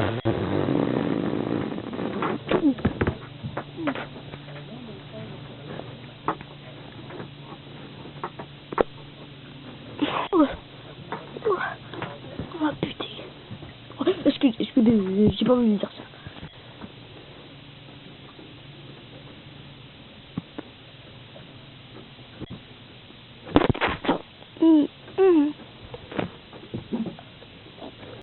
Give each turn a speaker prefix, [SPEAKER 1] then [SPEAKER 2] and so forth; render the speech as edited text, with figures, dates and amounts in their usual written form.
[SPEAKER 1] Oh putain. Excusez, j'ai pas voulu dire ça.